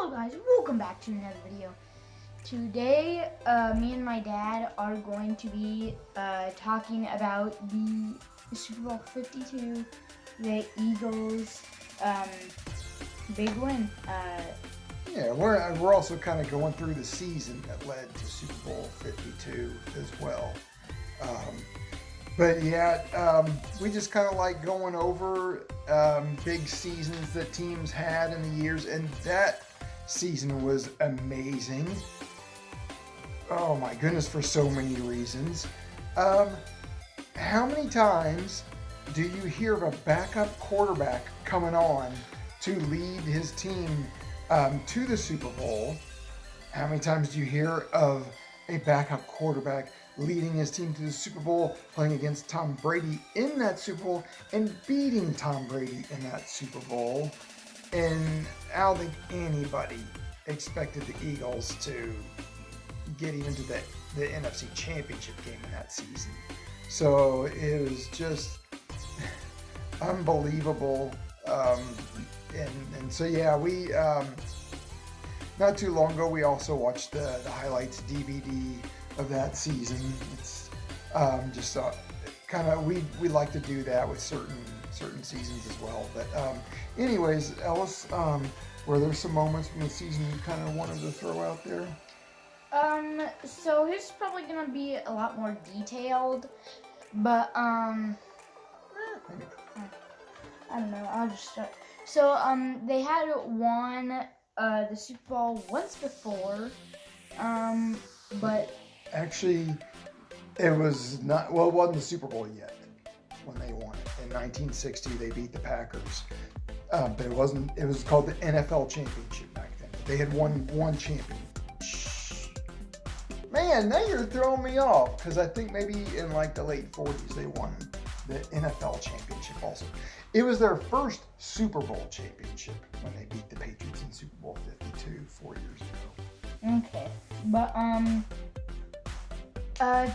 Hello guys, welcome back to another video. Today, me and my dad are going to be talking about the Super Bowl 52, the Eagles' big win. Yeah, we're also kind of going through the season that led to Super Bowl 52 as well. We just kind of like going over big seasons that teams had in the years, and that season was amazing. Oh my goodness, for so many reasons. How many times do you hear of a backup quarterback coming on to lead his team to the Super Bowl? How many times do you hear of a backup quarterback leading his team to the Super Bowl, playing against Tom Brady in that Super Bowl and beating Tom Brady in that Super Bowl? And I don't think anybody expected the Eagles to get even to the Nfc Championship Game in that season. So it was just unbelievable. We not too long ago we also watched the highlights DVD of that season. It's we like to do that with certain seasons as well. But anyways, Ellis, were there some moments from the season you kind of wanted to throw out there? So here's probably gonna be a lot more detailed, but I don't know. I'll just start. So they had won the Super Bowl once before, but actually, it was not. Well, it wasn't the Super Bowl yet when they won it. In 1960, they beat the Packers, but it wasn't. It was called the NFL Championship back then. They had won one champion. Man, now you're throwing me off, because I think maybe in like the late 40s they won the NFL Championship also. It was their first Super Bowl championship when they beat the Patriots in Super Bowl 52 4 years ago. Okay, but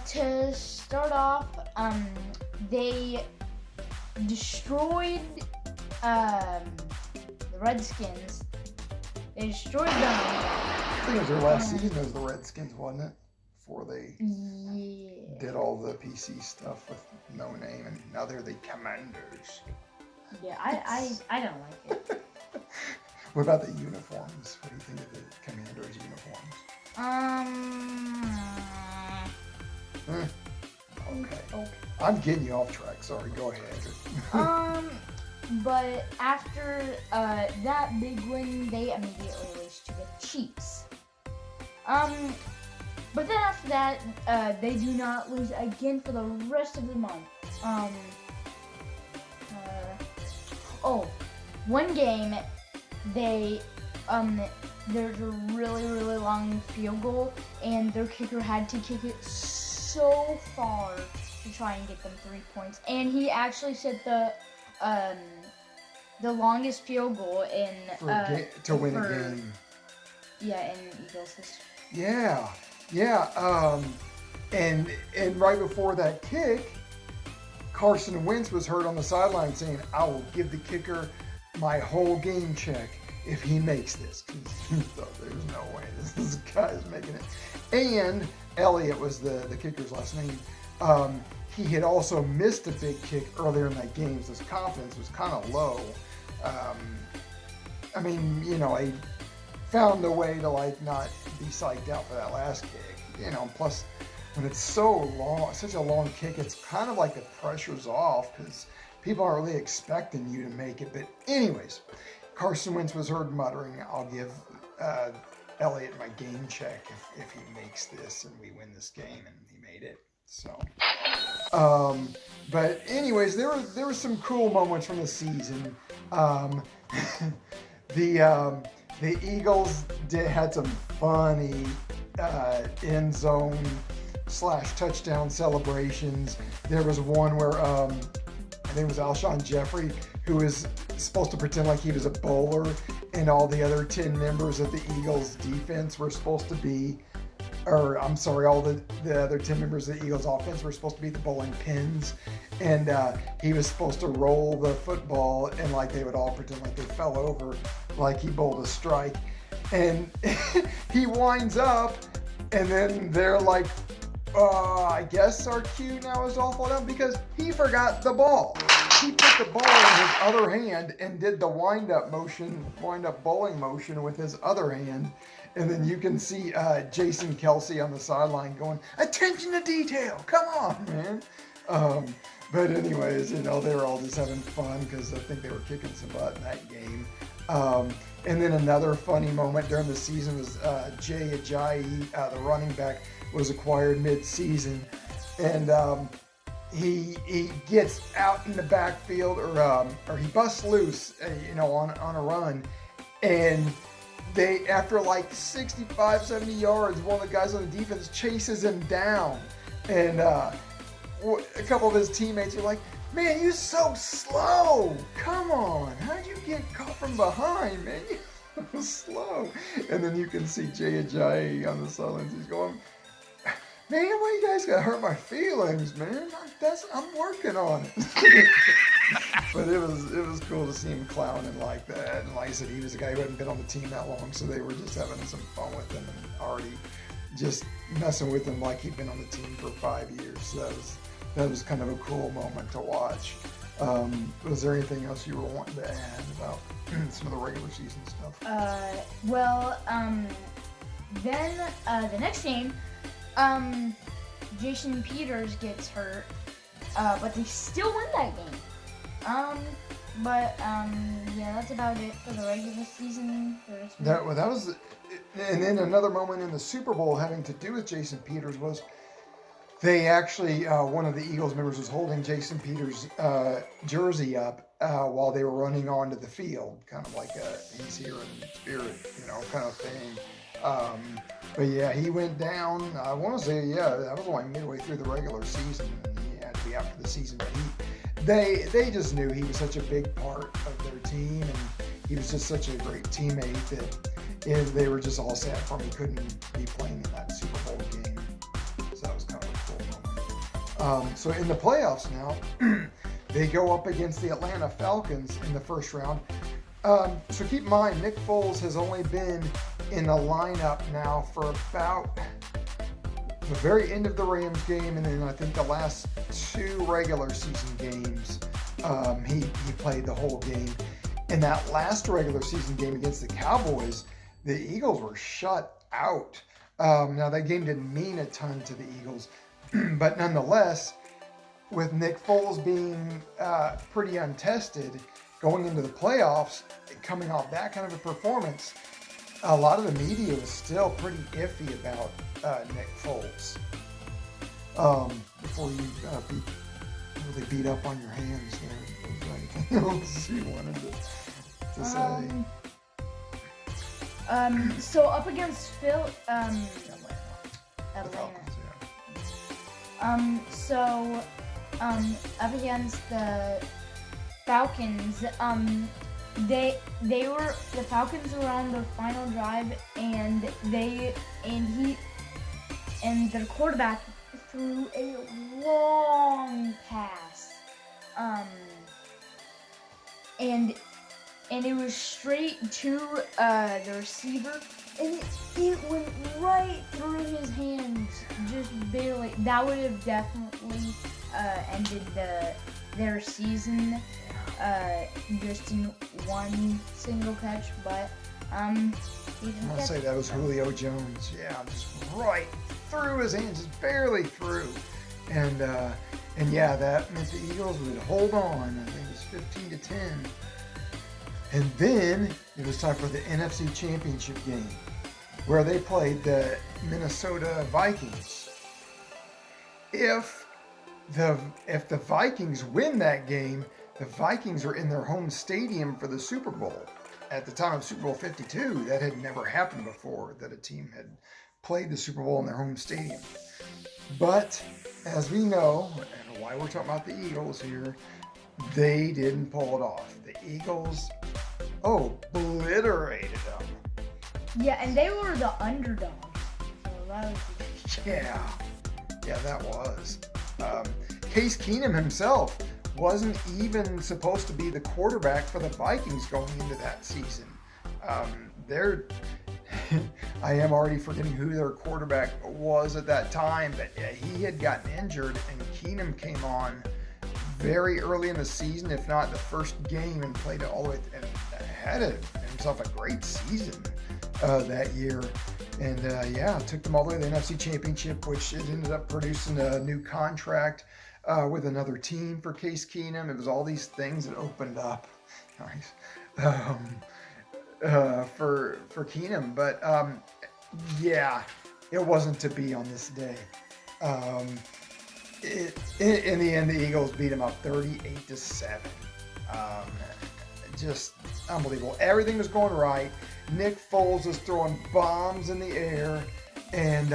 to start off, they destroyed the Redskins. They destroyed them. I think it was their last season as the Redskins, wasn't it? Before they did all the PC stuff with no name, and now they're the Commanders. Yeah, I don't like it. What about the uniforms? What do you think of the Commanders uniforms? Okay. I'm getting you off track. Sorry, go ahead. But after that big win, they immediately raced to the Chiefs. But then after that, they do not lose again for the rest of the month. One game, there's a really, really long field goal, and their kicker had to kick it so far to try and get them 3 points. And he actually set the longest field goal in to win a game. Yeah, in Eagles history. Yeah. And right before that kick, Carson Wentz was heard on the sideline saying, "I will give the kicker my whole game check if he makes this." Because he thought there's no way this guy's making it. And Elliott was the kicker's last name. He had also missed a big kick earlier in that game, so his confidence was kind of low. He found a way to not be psyched out for that last kick. Plus when it's so long, such a long kick, it's kind of like the pressure's off because people aren't really expecting you to make it. But anyways, Carson Wentz was heard muttering, "I'll give Elliott my game check if he makes this and we win this game," and he made it. So, but anyways, there were some cool moments from the season. The Eagles had some funny end zone / touchdown celebrations. There was one where I think it was Alshon Jeffrey, who was supposed to pretend like he was a bowler, and all the other 10 members of the Eagles defense were supposed to be, all the other 10 members of the Eagles offense were supposed to be the bowling pins, and he was supposed to roll the football, and they would all pretend like they fell over, like he bowled a strike. And he winds up, and then they're like, I guess our cue now is all fall down because he forgot the ball. He put the ball in his other hand and did the wind-up bowling motion with his other hand. And then you can see Jason Kelsey on the sideline going, attention to detail, come on, man. But anyways, they were all just having fun because I think they were kicking some butt in that game. And then another funny moment during the season was Jay Ajayi, the running back, was acquired mid-season. And he gets out in the backfield or he busts loose, on a run. And they, after like 65, 70 yards, one of the guys on the defense chases him down. And a couple of his teammates are like, man, you're so slow. Come on. How'd you get caught from behind, man? You're so slow. And then you can see Jay Ajayi on the sidelines. He's going, man, why you guys gotta hurt my feelings, man? I'm working on it. But it was cool to see him clowning like that. And like I said, he was a guy who hadn't been on the team that long, so they were just having some fun with him and already just messing with him like he'd been on the team for 5 years. So that was kind of a cool moment to watch. Was there anything else you were wanting to add about some of the regular season stuff? Then the next game, Jason Peters gets hurt, but they still win that game. That's about it for the regular season. That was, and then another moment in the Super Bowl having to do with Jason Peters was they actually, one of the Eagles members was holding Jason Peters' jersey up while they were running onto the field, kind of like he's here in spirit, kind of thing. But yeah, he went down. I want to say, that was only midway through the regular season. He had to be after the season, but they just knew he was such a big part of their team, and he was just such a great teammate that they were just all sad for him. He couldn't be playing in that Super Bowl game. So that was kind of a cool moment. So in the playoffs now, they go up against the Atlanta Falcons in the first round. So keep in mind, Nick Foles has only been in the lineup now for about the very end of the Rams game, and then I think the last 2 regular season games, he played the whole game. In that last regular season game against the Cowboys, the Eagles were shut out. Now that game didn't mean a ton to the Eagles, but nonetheless, with Nick Foles being pretty untested going into the playoffs, coming off that kind of a performance, a lot of the media was still pretty iffy about Nick Foles. Before you really beat up on your hands there, was there anything else you wanted to say? So up against Atlanta. Falcons, Up against the Falcons, the Falcons were on their final drive, and their quarterback threw a long pass, and it was straight to the receiver, and it went right through his hands, just barely. That would have definitely ended their season. Just in one single catch, but I'm gonna say that was Julio Jones. Yeah, just right through his hands, just barely through, and yeah, that meant the Eagles would hold on. I think it was 15-10, and then it was time for the NFC Championship game, where they played the Minnesota Vikings. If the Vikings win that game, the Vikings are in their home stadium for the Super Bowl. At the time of Super Bowl 52, that had never happened before, that a team had played the Super Bowl in their home stadium. But, as we know, and why we're talking about the Eagles here, they didn't pull it off. The Eagles, obliterated them. Yeah, and they were the underdogs. So that was Yeah, that was. Case Keenum himself wasn't even supposed to be the quarterback for the Vikings going into that season. I am already forgetting who their quarterback was at that time, but he had gotten injured, and Keenum came on very early in the season, if not the first game, and played it all the way and had himself a great season that year. And took them all the way to the Nfc Championship, which it ended up producing a new contract with another team for Case Keenum. It was all these things that opened up for Keenum. But it wasn't to be on this day. In the end, the Eagles beat them up 38-7. Just unbelievable. Everything was going right. Nick Foles was throwing bombs in the air, and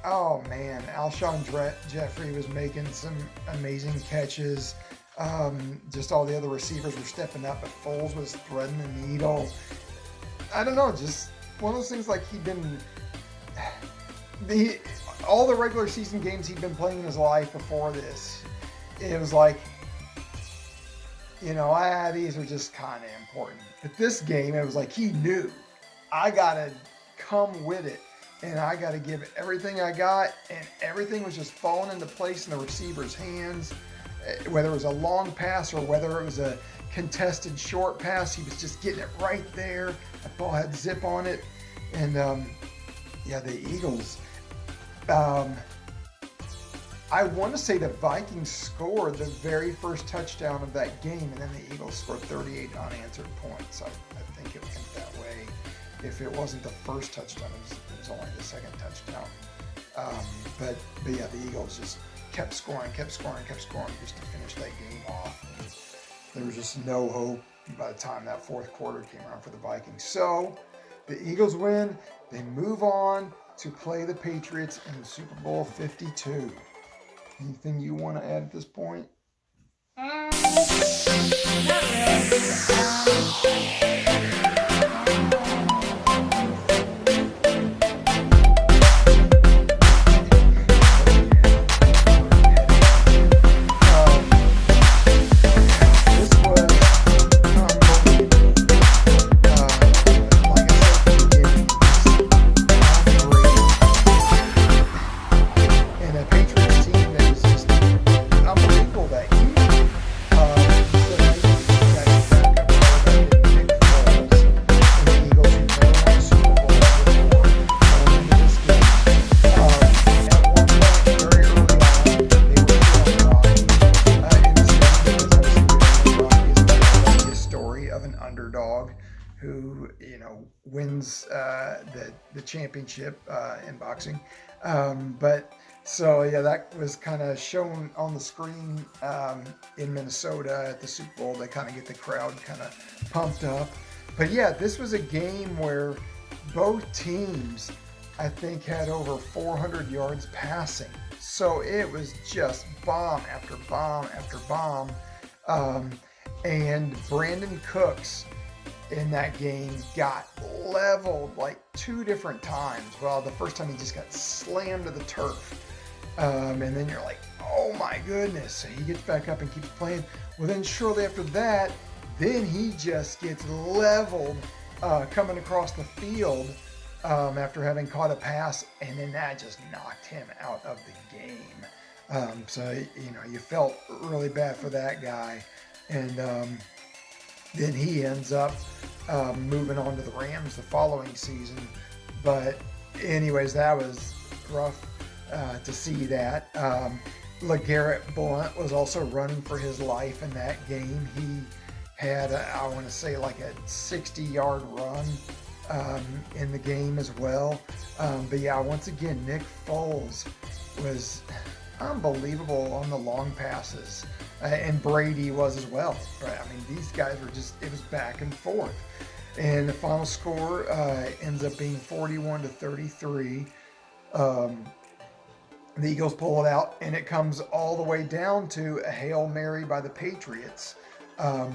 Alshon Jeffrey was making some amazing catches. Just all the other receivers were stepping up, but Foles was threading the needle. I don't know, just one of those things like he'd been all the regular season games he'd been playing in his life before this. It was like, these are just kind of important. But this game, it was like he knew, I got to come with it, and I got to give everything I got, and everything was just falling into place in the receiver's hands. Whether it was a long pass or whether it was a contested short pass, he was just getting it right there. That ball had zip on it. And, the Eagles, I want to say the Vikings scored the very first touchdown of that game, and then the Eagles scored 38 unanswered points. I think it went that way. If it wasn't the first touchdown, it was only the second touchdown. But the Eagles just kept scoring just to finish that game off. And there was just no hope by the time that fourth quarter came around for the Vikings. So the Eagles win. They move on to play the Patriots in Super Bowl 52. Anything you want to add at this point? Not really. Who wins the championship in boxing, that was kind of shown on the screen in Minnesota at the Super Bowl. They kind of get the crowd kind of pumped up. But this was a game where both teams, I think, had over 400 yards passing. So it was just bomb after bomb after bomb, and Brandon Cooks in that game got leveled like 2 different times. Well, the first time he just got slammed to the turf. And then you're like, oh my goodness. So he gets back up and keeps playing. Well, then shortly after that, then he just gets leveled coming across the field after having caught a pass. And then that just knocked him out of the game. You felt really bad for that guy. And then he ends up moving on to the Rams the following season. But anyways, that was rough to see that. LeGarrette Blount was also running for his life in that game. He had, I want to say, like a 60-yard run in the game as well. Once again, Nick Foles was unbelievable on the long passes. And Brady was as well. But, these guys were it was back and forth. And the final score ends up being 41-33. The Eagles pull it out, and it comes all the way down to a Hail Mary by the Patriots,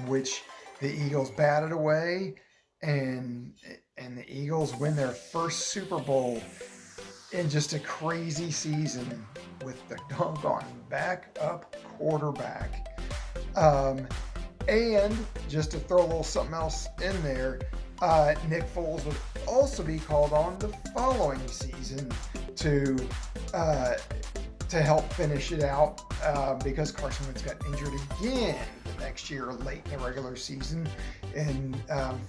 which the Eagles batted away, and the Eagles win their first Super Bowl in just a crazy season with the doggone backup quarterback. And just to throw a little something else in there, Nick Foles would also be called on the following season to help finish it out because Carson Wentz got injured again the next year, late in the regular season, and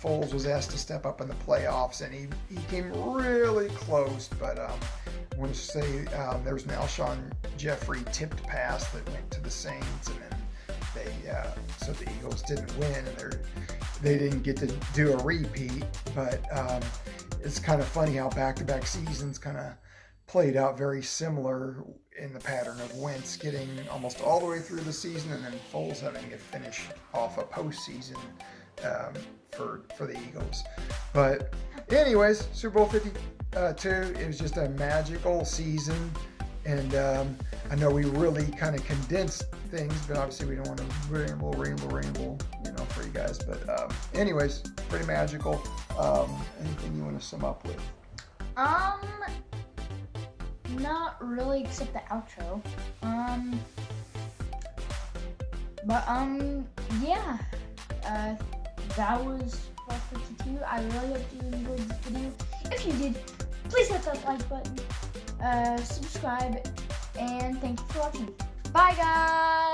Foles was asked to step up in the playoffs, and he came really close, but I want to say there was an Alshon Jeffrey tipped pass that went to the Saints, and then so the Eagles didn't win, and they didn't get to do a repeat. But it's kind of funny how back-to-back seasons kind of played out very similar in the pattern of Wentz getting almost all the way through the season and then Foles having to finish off a postseason for the Eagles. But anyways, Super Bowl 52, it was just a magical season. And I know we really kind of condensed things, but obviously we don't want to ramble, for you guys. But anyways, pretty magical. Anything you want to sum up with? Not really, except the outro. Yeah. That was 1252. I really hope you enjoyed this video. If you did, please hit that like button, subscribe, and thank you for watching. Bye, guys!